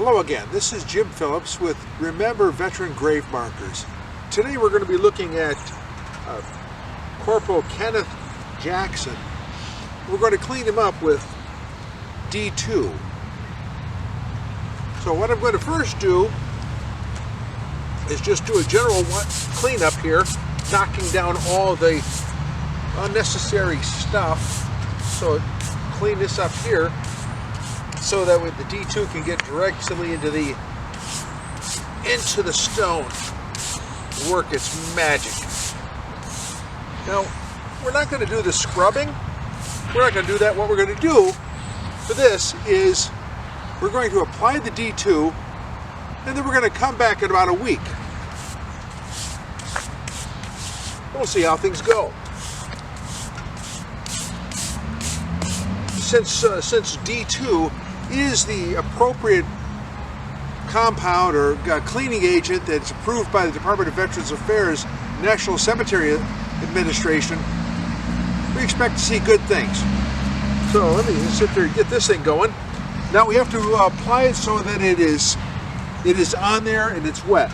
Hello again, this is Jim Phillips with Remember Veteran Grave Markers. Today we're going to be looking at Corporal Kenneth Jackson. We're going to clean him up with D2. So what I'm going to first do is just do a general cleanup here, knocking down all the unnecessary stuff. So clean this up here so that the D2 can get directly into the stone, work its magic. Now, we're not going to do the scrubbing. We're not going to do that. What we're going to do for this is we're going to apply the D2, and then we're going to come back in about a week. We'll see how things go. Since D2 is the appropriate compound or cleaning agent that's approved by the Department of Veterans Affairs National Cemetery Administration, we expect to see good things. So let me just sit there and get this thing going. Now we have to apply it so that it is on there and it's wet.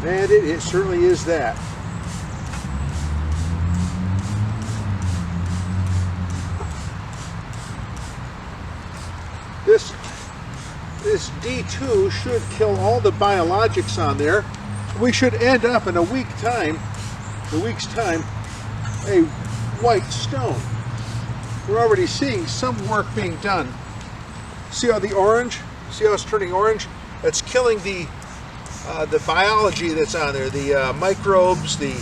And it certainly is that. This D2 should kill all the biologics on there. We should end up in a week's time, a white stone. We're already seeing some work being done. See how the orange? See how it's turning orange? That's killing the biology that's on there, the microbes, the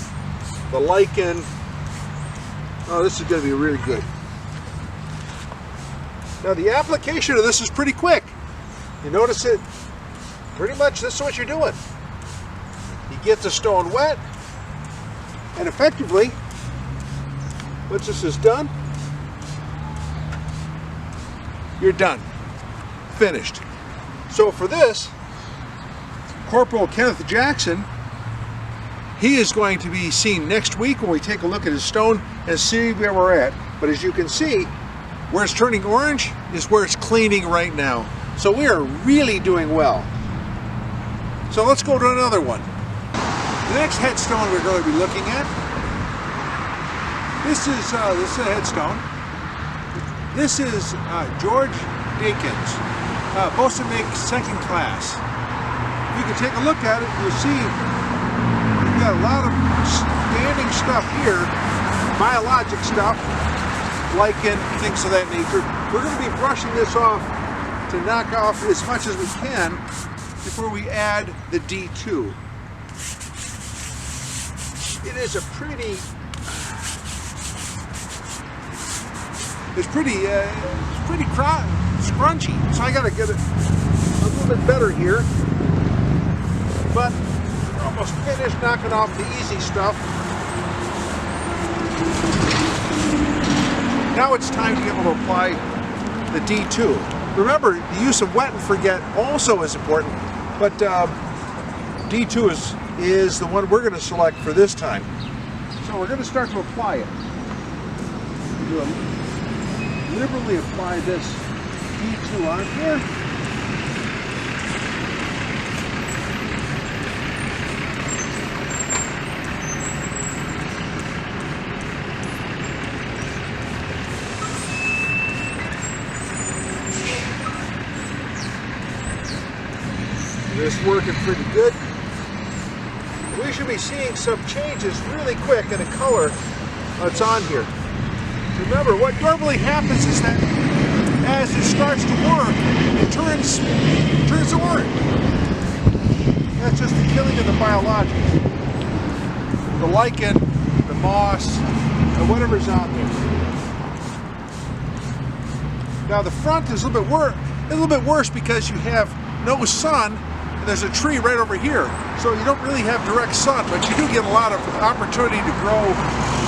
lichen. Oh, this is going to be really good. Now the application of this is pretty quick. You notice it, pretty much this is what you're doing. You get the stone wet, and effectively, once this is done, you're done. Finished. So for this, Corporal Kenneth Jackson, he is going to be seen next week when we take a look at his stone and see where we're at. But as you can see, where it's turning orange is where it's cleaning right now. So we are really doing well. So let's go to another one. The next headstone we're going to be looking at, this is a headstone. This is George Dinkins, Bosumic second class. You can take a look at it, you'll see we've got a lot of standing stuff here, biologic stuff, lichen, things of that nature. We're going to be brushing this off to knock off as much as we can before we add the D2. It is a pretty, scrunchy, so I got to get it a little bit better here. But we're almost finished knocking off the easy stuff. Now it's time to be able to apply the D2. Remember, the use of wet and forget also is important, but D2 is the one we're going to select for this time. So we're going to start to apply it. Liberally apply this D2 on here. This is working pretty good. We should be seeing some changes really quick in the color that's on here. Remember, what normally happens is that as it starts to work, it turns orange. That's just the killing of the biologics. The lichen, the moss, and whatever's on there. Now the front is a little bit worse because you have no sun. There's a tree right over here, so you don't really have direct sun, but you do get a lot of opportunity to grow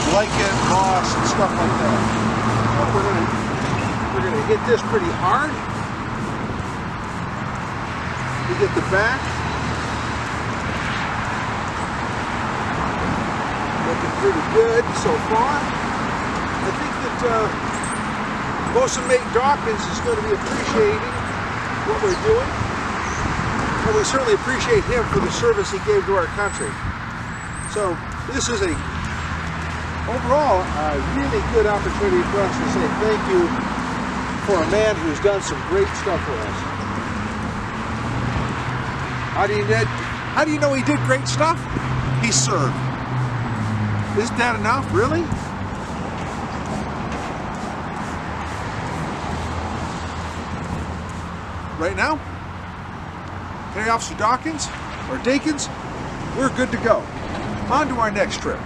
lichen, moss, and stuff like that. We're gonna hit this pretty hard. We get the back. looking pretty good so far. I think that Bosun Mate Dawkins is going to be appreciating what we're doing. And we certainly appreciate him for the service he gave to our country. So this is overall a really good opportunity for us to say thank you for a man who's done some great stuff for us. How do you know he did great stuff? He served. Isn't that enough, really? Right now, Petty Officer Dawkins, or Dakins, we're good to go. On to our next trip.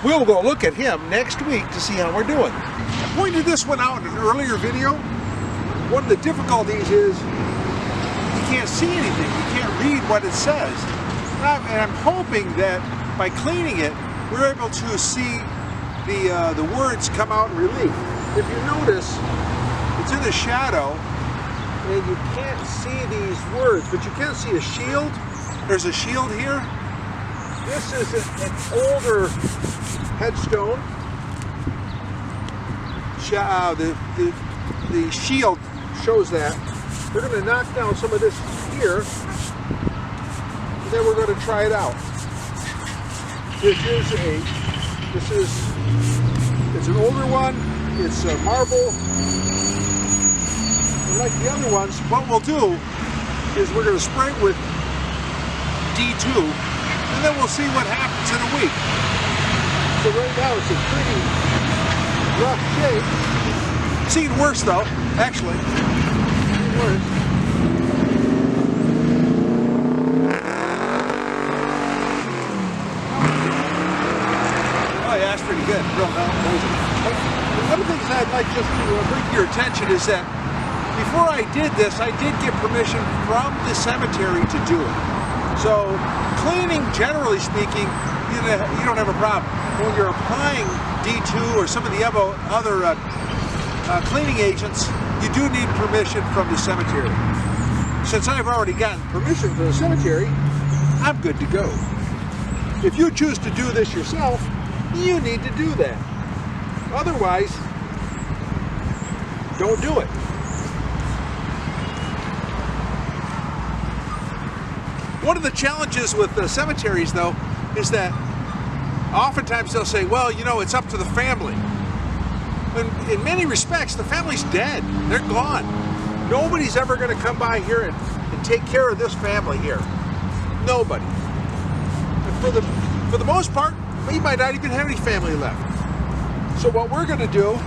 We'll go look at him next week to see how we're doing. I pointed this one out in an earlier video. One of the difficulties is you can't see anything. You can't read what it says. And I'm hoping that by cleaning it, we're able to see the words come out in relief. If you notice, it's in the shadow, and you can't see these words, but you can see a shield. There's a shield here. This is an older headstone. The shield shows that. We're going to knock down some of this here, and then we're going to try it out. It's an older one. It's marble. Like the other ones, what we'll do is we're going to spray it with D2, and then we'll see what happens in a week. So right now it's a pretty rough shape. It's even worse though, actually. Even worse. Oh yeah, that's pretty good. Real amazing. One of the things I'd like just to bring to your attention is that before I did this, I did get permission from the cemetery to do it. So cleaning, generally speaking, you don't have a problem. When you're applying D2 or some of the other cleaning agents, you do need permission from the cemetery. Since I've already gotten permission from the cemetery, I'm good to go. If you choose to do this yourself, you need to do that. Otherwise, don't do it. One of the challenges with the cemeteries, though, is that oftentimes they'll say, well, you know, it's up to the family. And in many respects, the family's dead. They're gone. Nobody's ever going to come by here and take care of this family here. Nobody. And for the most part, we might not even have any family left. So what we're going to do,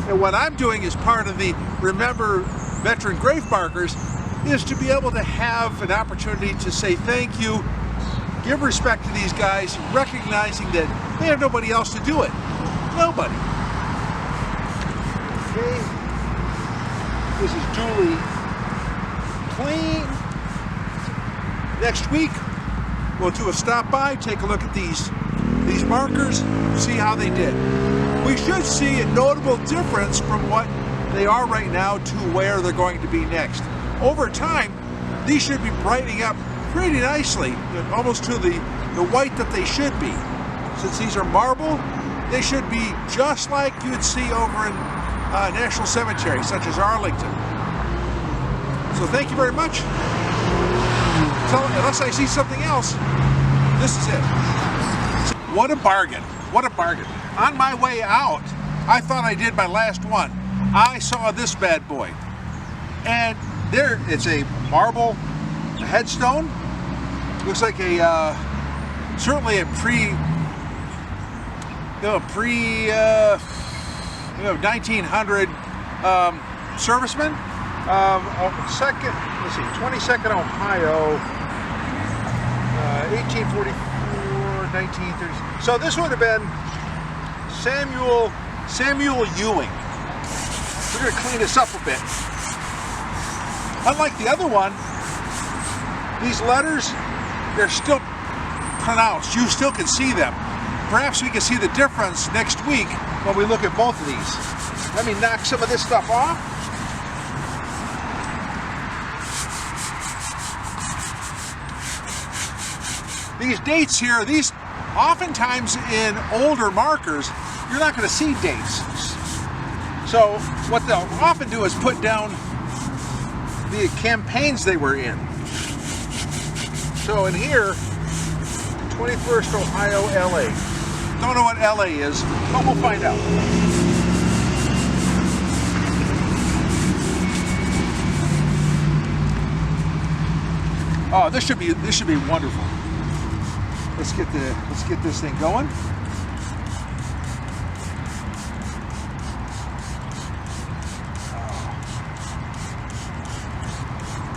and what I'm doing as part of the Remember Veteran Grave Markers, is to be able to have an opportunity to say thank you, give respect to these guys, recognizing that they have nobody else to do it. Nobody. Okay. This is duly clean. Next week, we'll do a stop by, take a look at these markers, see how they did. We should see a notable difference from what they are right now to where they're going to be next. Over time, these should be brightening up pretty nicely, almost to the white that they should be. Since these are marble, they should be just like you'd see over in national cemeteries, such as Arlington. So thank you very much. Unless I see something else, this is it. What a bargain. What a bargain. On my way out, I thought I did my last one. I saw this bad boy. And there, it's a marble headstone. Looks like a certainly a pre 1900 serviceman. 22nd Ohio, 1844, 1930. So this would have been Samuel Ewing. We're going to clean this up a bit. Unlike the other one, these letters, they're still pronounced. You still can see them. Perhaps we can see the difference next week when we look at both of these. Let me knock some of this stuff off. These dates here, these oftentimes in older markers, you're not going to see dates. So what they'll often do is put down the campaigns they were in. So in here, 21st Ohio, LA. Don't know what LA is, but we'll find out. Oh, this should be wonderful. Let's get this thing going.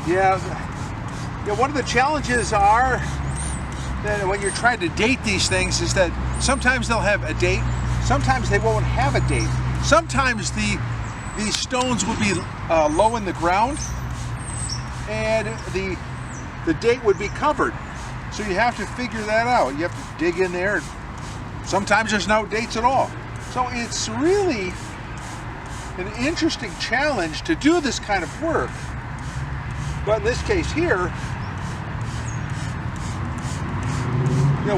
Yeah, one of the challenges are that when you're trying to date these things is that sometimes they'll have a date, sometimes they won't have a date. Sometimes these stones will be low in the ground and the date would be covered. So you have to figure that out. You have to dig in there. Sometimes there's no dates at all. So it's really an interesting challenge to do this kind of work. But in this case here,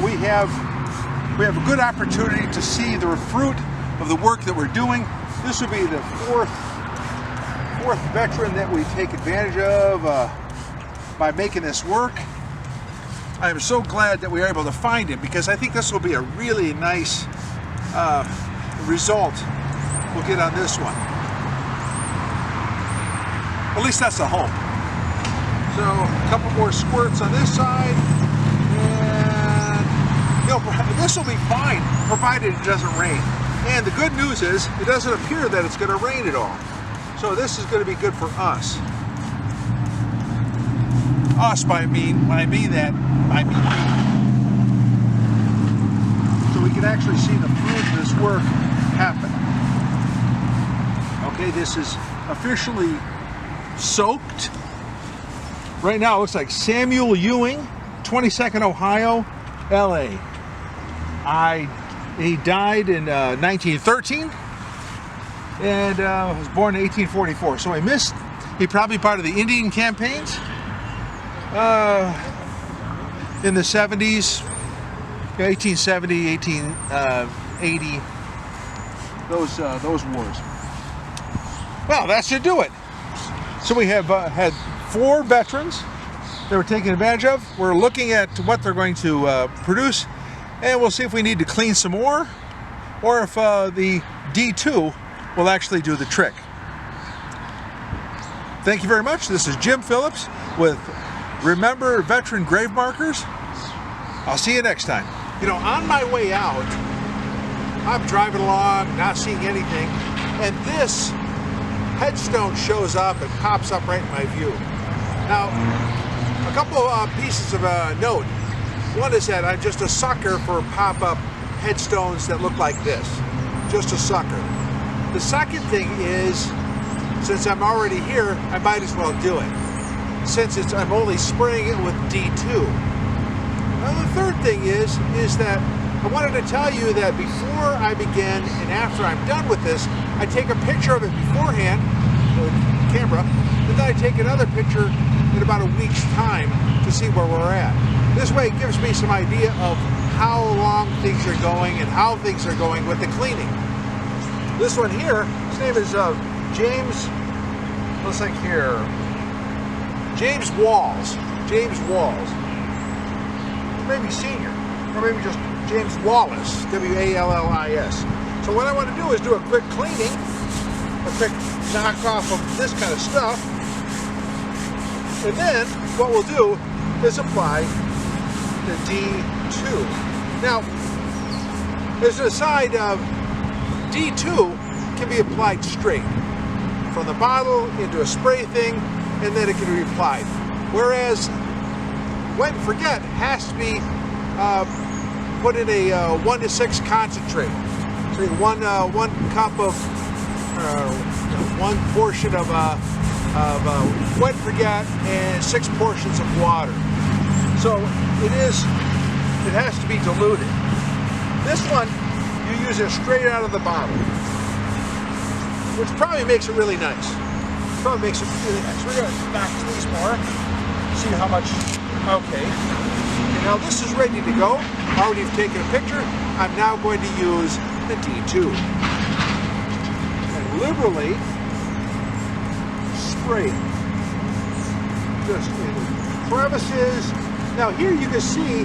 we have a good opportunity to see the fruit of the work that we're doing. This will be the fourth veteran that we take advantage of by making this work. I am so glad that we were able to find him, because I think this will be a really nice result we'll get on this one. At least that's the hope. So a couple more squirts on this side, and this will be fine provided it doesn't rain. And the good news is it doesn't appear that it's going to rain at all. So this is going to be good for us. Us, when I mean that, I mean me. So we can actually see the fruit of this work happen. Okay, this is officially soaked. Right now it looks like Samuel Ewing, 22nd Ohio, LA. He died in 1913 and was born in 1844. So he probably part of the Indian campaigns in the 70s, 1870, 1880, those wars. Well, that should do it. So we have had 4 veterans that we're taking advantage of. We're looking at what they're going to produce, and we'll see if we need to clean some more, or if the D2 will actually do the trick. Thank you very much. This is Jim Phillips with Remember Veteran Grave Markers. I'll see you next time. On my way out, I'm driving along, not seeing anything, and this headstone shows up and pops up right in my view. Now, a couple pieces of note. One is that I'm just a sucker for pop-up headstones that look like this. Just a sucker. The second thing is, since I'm already here, I might as well do it. Since I'm only spraying it with D2. Now, the third thing is that I wanted to tell you that before I begin and after I'm done with this, I take a picture of it beforehand with the camera, and then I take another picture in about a week's time to see where we're at. This way it gives me some idea of how long things are going and how things are going with the cleaning. This one here, his name is James, let's think here, James Walls. James Walls. Maybe senior, or maybe just James Wallace, W-A-L-L-I-S. So what I want to do is do a quick cleaning, a quick knock off of this kind of stuff, and then what we'll do is apply the D2. Now, as an aside, D2 can be applied straight from the bottle into a spray thing, and then it can be applied. Whereas Wet and Forget has to be put in a 1:6 concentrate. So one cup of one portion of Wet and Forget and 6 portions of water. So it has to be diluted. This one, you use it straight out of the bottle, which probably makes it really nice. We're going to knock these more, see how much Okay. Now this is ready to go. Already have taken a picture. I'm now going to use the D2. And liberally spray it. Just in crevices. Now here you can see,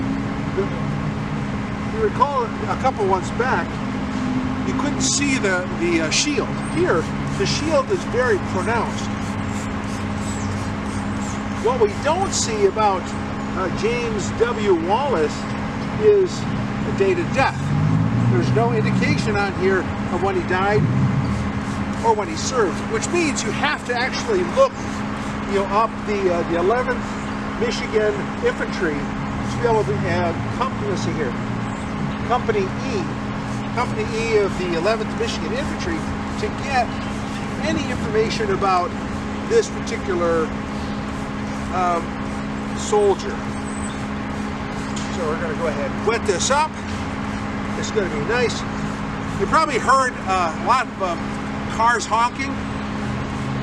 you recall a couple ones back, you couldn't see the shield. Here, the shield is very pronounced. What we don't see about James W. Wallace is the date of death. There's no indication on here of when he died or when he served, which means you have to actually look, up the 11th Michigan Infantry to be able to let's see here, Company E of the 11th Michigan Infantry to get any information about this particular soldier. So we're going to go ahead and wet this up. It's going to be nice. You probably heard a lot of cars honking.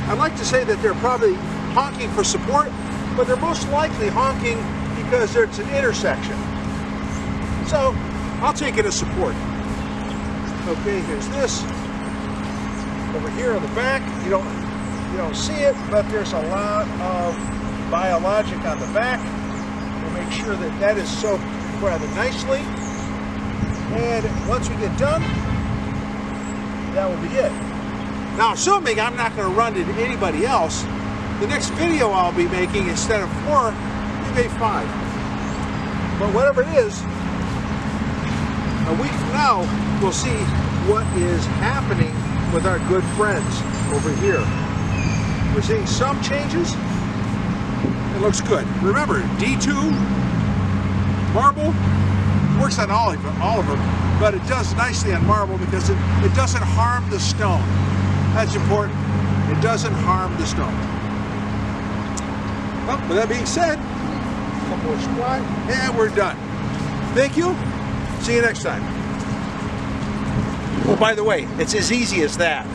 I'd like to say that they're probably honking for support, but they're most likely honking because it's an intersection. So I'll take it as support. Okay, here's this. Over here on the back, you don't see it, but there's a lot of biologic on the back. We'll make sure that that is soaked rather nicely. And once we get done, that will be it. Now, assuming I'm not going to run into anybody else, the next video I'll be making, instead of 4, we may 5. But whatever it is, a week from now, we'll see what is happening with our good friends over here. We're seeing some changes. It looks good. Remember, D2 marble works on all of them, but it does nicely on marble because it doesn't harm the stone. That's important. It doesn't harm the stone. Well, with that being said, a couple more squat, and we're done. Thank you. See you next time. Oh, by the way, it's as easy as that.